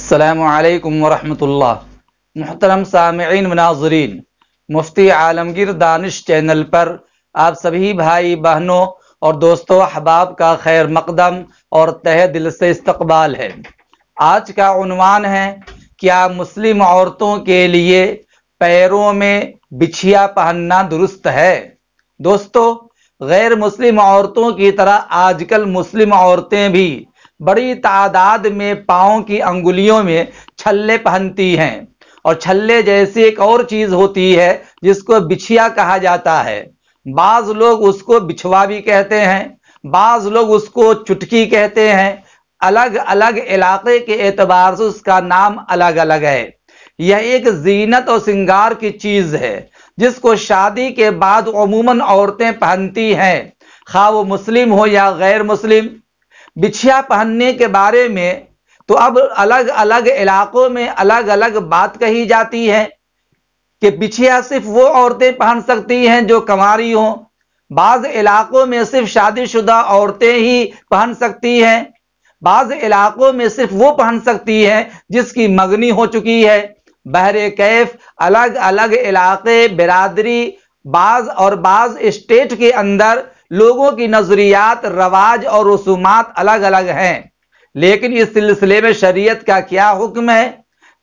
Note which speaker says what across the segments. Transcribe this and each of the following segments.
Speaker 1: السلام علیکم ورحمۃ اللہ۔ محترم سامعین و ناظرین، مفتی عالمگیر دانش چینل پر آپ سبھی بھائی بہنوں اور دوستوں احباب کا خیر مقدم اور تہہ دل سے استقبال ہے۔ آج کا عنوان ہے، کیا مسلم عورتوں کے لیے پیروں میں بچھیا پہننا درست ہے؟ دوستو، غیر مسلم عورتوں کی طرح آج کل مسلم عورتیں بھی بڑی تعداد میں پاؤں کی انگلیوں میں چھلے پہنتی ہیں، اور چھلے جیسی ایک اور چیز ہوتی ہے جس کو بچھیا کہا جاتا ہے۔ بعض لوگ اس کو بچھوا بھی کہتے ہیں، بعض لوگ اس کو چٹکی کہتے ہیں۔ الگ الگ علاقے کے اعتبار سے اس کا نام الگ الگ ہے۔ یہ ایک زینت اور سنگار کی چیز ہے جس کو شادی کے بعد عموماً عورتیں پہنتی ہیں، خواہ وہ مسلم ہو یا غیر مسلم۔ بچھیا پہننے کے بارے میں تو اب الگ الگ علاقوں میں الگ الگ بات کہی جاتی ہے کہ بچھیا صرف وہ عورتیں پہن سکتی ہیں جو کنواری ہوں، بعض علاقوں میں صرف شادی شدہ عورتیں ہی پہن سکتی ہیں، بعض علاقوں میں صرف وہ پہن سکتی ہیں جس کی منگنی ہو چکی ہے۔ بہرکیف الگ الگ علاقے، برادری، بعض اسٹیٹ کے اندر لوگوں کی نظریات، رواج اور رسومات الگ الگ ہیں، لیکن اس سلسلے میں شریعت کا کیا حکم ہے؟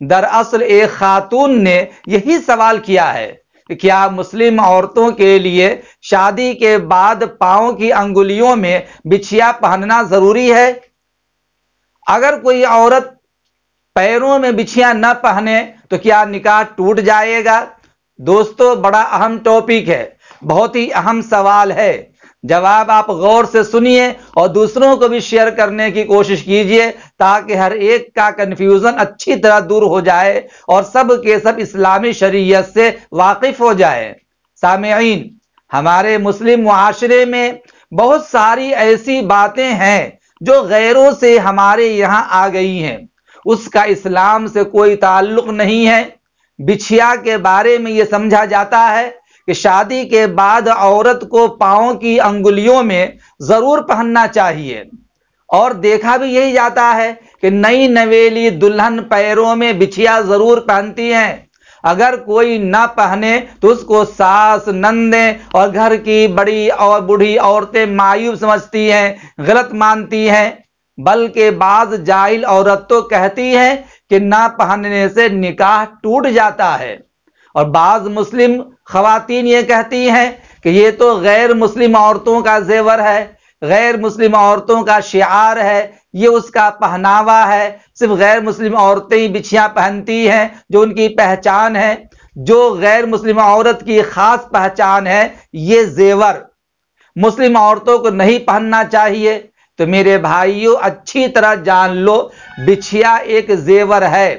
Speaker 1: دراصل ایک خاتون نے یہی سوال کیا ہے کہ کیا مسلم عورتوں کے لیے شادی کے بعد پاؤں کی انگلیوں میں بچھیا پہننا ضروری ہے؟ اگر کوئی عورت پیروں میں بچھیا نہ پہنے تو کیا نکاح ٹوٹ جائے گا؟ دوستو، بڑا اہم ٹاپک ہے، بہت ہی اہم سوال ہے۔ جواب آپ غور سے سنیے اور دوسروں کو بھی شیئر کرنے کی کوشش کیجیے تاکہ ہر ایک کا کنفیوژن اچھی طرح دور ہو جائے اور سب کے سب اسلامی شریعت سے واقف ہو جائے۔ سامعین، ہمارے مسلم معاشرے میں بہت ساری ایسی باتیں ہیں جو غیروں سے ہمارے یہاں آ گئی ہیں، اس کا اسلام سے کوئی تعلق نہیں ہے۔ بچھیا کے بارے میں یہ سمجھا جاتا ہے کہ شادی کے بعد عورت کو پاؤں کی انگلیوں میں ضرور پہننا چاہیے، اور دیکھا بھی یہی جاتا ہے کہ نئی نویلی دلہن پیروں میں بچھیا ضرور پہنتی ہیں۔ اگر کوئی نہ پہنے تو اس کو ساس، نندیں اور گھر کی بڑی اور بوڑھی عورتیں معیوب سمجھتی ہیں، غلط مانتی ہیں، بلکہ بعض جاہل عورت تو کہتی ہے کہ نہ پہننے سے نکاح ٹوٹ جاتا ہے، اور بعض مسلم خواتین یہ کہتی ہیں کہ یہ تو غیر مسلم عورتوں کا زیور ہے، غیر مسلم عورتوں کا شعار ہے، یہ اس کا پہناوا ہے، صرف غیر مسلم عورتیں ہی بچھیاں پہنتی ہیں جو ان کی پہچان ہے۔ جو غیر مسلم عورت کی خاص پہچان ہے، یہ زیور مسلم عورتوں کو نہیں پہننا چاہیے۔ تو میرے بھائیوں، اچھی طرح جان لو، بچھیا ایک زیور ہے،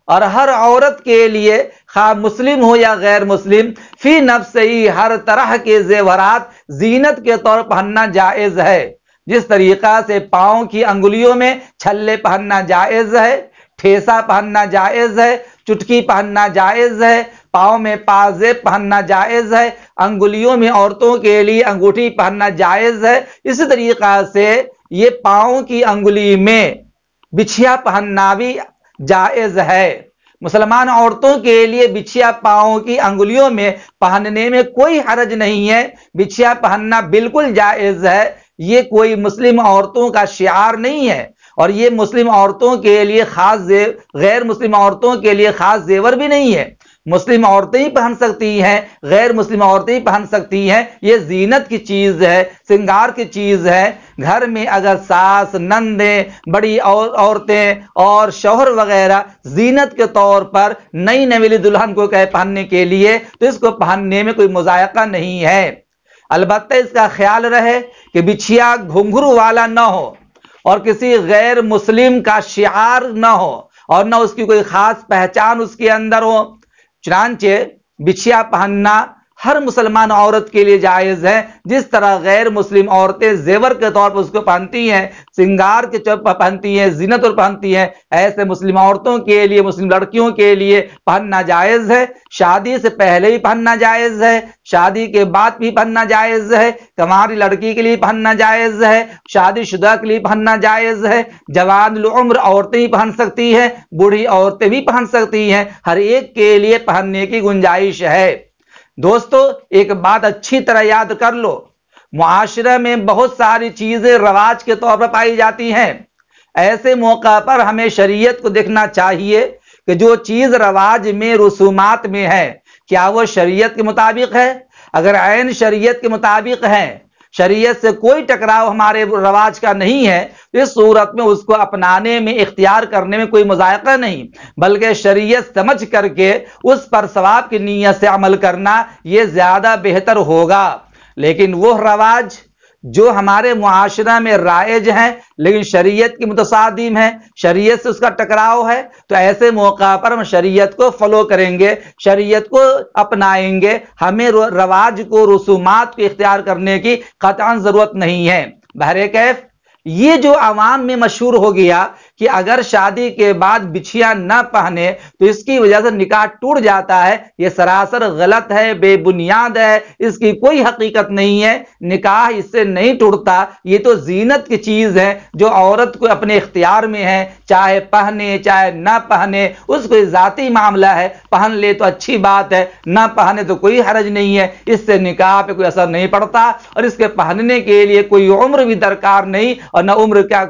Speaker 1: اور ہر عورت کے لیے، خواہ مسلم ہو یا غیر مسلم، فی نفس ہی ہر طرح کے زیورات زینت کے طور پہننا جائز ہے۔ جس طریقہ سے پاؤں کی انگلیوں میں چھلے پہننا جائز ہے، ٹھیسا پہننا جائز ہے، چٹکی پہننا جائز ہے، پاؤں میں پازیب پہننا جائز ہے، انگلیوں میں عورتوں کے لیے انگوٹھی پہننا جائز ہے، اسی طریقہ سے یہ پاؤں کی انگلی میں بچھیا پہننا بھی جائز ہے۔ مسلمان عورتوں کے لیے بچھیا پاؤں کی انگلیوں میں پہننے میں کوئی حرج نہیں ہے، بچھیا پہننا بالکل جائز ہے۔ یہ کوئی مسلم عورتوں کا شعار نہیں ہے، اور یہ مسلم عورتوں کے لیے خاص غیر مسلم عورتوں کے لیے خاص زیور بھی نہیں ہے۔ مسلم عورتیں ہی پہن سکتی ہیں، غیر مسلم عورتیں ہی پہن سکتی ہیں، یہ زینت کی چیز ہے، سنگار کی چیز ہے۔ گھر میں اگر ساس، نندیں، بڑی عورتیں اور شوہر وغیرہ زینت کے طور پر نئی نویلی دلہن کو کہے پہننے کے لیے، تو اس کو پہننے میں کوئی مضائقہ نہیں ہے۔ البتہ اس کا خیال رہے کہ بچھیا گھنگھرو والا نہ ہو، اور کسی غیر مسلم کا شعار نہ ہو، اور نہ اس کی کوئی خاص پہچان اس کے اندر ہو۔ چنانچہ بچھیا پہننا ہر مسلمان عورت کے لیے جائز ہے. جس طرح غیر مسلم عورتیں زیور کے طور پر اس کو پہنتی ہیں, سنگار کے طور پر پہنتی ہیں, زینت اور پہنتی ہیں, ایسے مسلم عورتوں کے لیے, مسلم لڑکیوں کے لیے پہننا جائز ہے. شادی سے پہلے بھی پہننا جائز ہے, شادی کے بعد بھی پہننا جائز ہے, کنواری لڑکی کے لیے پہننا جائز ہے, شادی شدہ کے لیے پہننا جائز ہے, جوان العمر عورتیں بھی پہن سکتی ہیں, بوڑھی عورتیں بھی پہن سکتی ہیں, ہر ایک کے لیے پہننے کی گنجائش ہے. دوستو ایک بات اچھی طرح یاد کر لو, معاشرے میں بہت ساری چیزیں رواج کے طور پر پائی جاتی ہیں. ایسے موقع پر ہمیں شریعت کو دیکھنا چاہیے کہ جو چیز رواج میں, رسومات میں ہے, کیا وہ شریعت کے مطابق ہے. اگر عین شریعت کے مطابق ہے, شریعت سے کوئی ٹکراؤ ہمارے رواج کا نہیں ہے, تو اس صورت میں اس کو اپنانے میں, اختیار کرنے میں کوئی مذائقہ نہیں, بلکہ شریعت سمجھ کر کے اس پر ثواب کی نیت سے عمل کرنا یہ زیادہ بہتر ہوگا. لیکن وہ رواج جو ہمارے معاشرہ میں رائج ہیں لیکن شریعت کی متصادم ہے, شریعت سے اس کا ٹکراؤ ہے, تو ایسے موقع پر ہم شریعت کو فالو کریں گے, شریعت کو اپنائیں گے. ہمیں رواج کو, رسومات کو اختیار کرنے کی قطعاً ضرورت نہیں ہے. بہرکیف یہ جو عوام میں مشہور ہو گیا کہ اگر شادی کے بعد بچھیا نہ پہنے تو اس کی وجہ سے نکاح ٹوٹ جاتا ہے, یہ سراسر غلط ہے, بے بنیاد ہے, اس کی کوئی حقیقت نہیں ہے. نکاح اس سے نہیں ٹوٹتا, یہ تو زینت کی چیز ہے جو عورت کو اپنے اختیار میں ہے, چاہے پہنے چاہے نہ پہنے, اس کو ذاتی معاملہ ہے. پہن لے تو اچھی بات ہے, نہ پہنے تو کوئی حرج نہیں ہے, اس سے نکاح پہ کوئی اثر نہیں پڑتا, اور اس کے پہننے کے لیے کوئی عمر بھی درکار نہیں, اور نہ عمر کا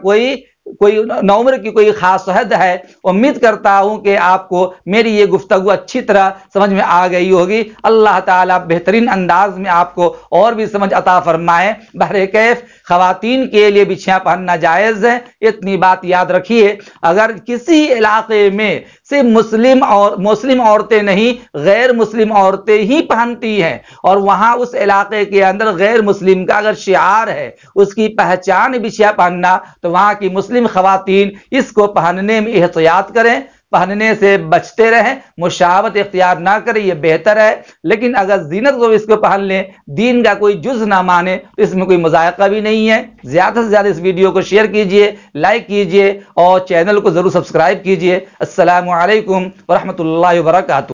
Speaker 1: نہ عمر کی کوئی خاص حد ہے. امید کرتا ہوں کہ آپ کو میری یہ گفتگو اچھی طرح سمجھ میں آ گئی ہوگی. اللہ تعالیٰ بہترین انداز میں آپ کو اور بھی سمجھ عطا فرمائے. بہرکیف خواتین کے لیے بچھیاں پہننا جائز ہے. اتنی بات یاد رکھیے, اگر کسی علاقے میں صرف مسلم عورتیں نہیں, غیر مسلم عورتیں ہی پہنتی ہیں, اور وہاں اس علاقے کے اندر غیر مسلم کا اگر شعار ہے, اس کی پہچان بچھیا پہننا, تو وہاں کی مسلم خواتین اس کو پہننے میں احتیاط کریں, پہننے سے بچتے رہیں, مشابہت اختیار نہ کریں, یہ بہتر ہے. لیکن اگر زینت کو اس کو پہن لیں, دین کا کوئی جز نہ مانے, تو اس میں کوئی مذائقہ بھی نہیں ہے. زیادہ سے زیادہ اس ویڈیو کو شیئر کیجئے, لائک کیجئے, اور چینل کو ضرور سبسکرائب کیجئے. السلام علیکم ورحمۃ اللہ وبرکاتہ.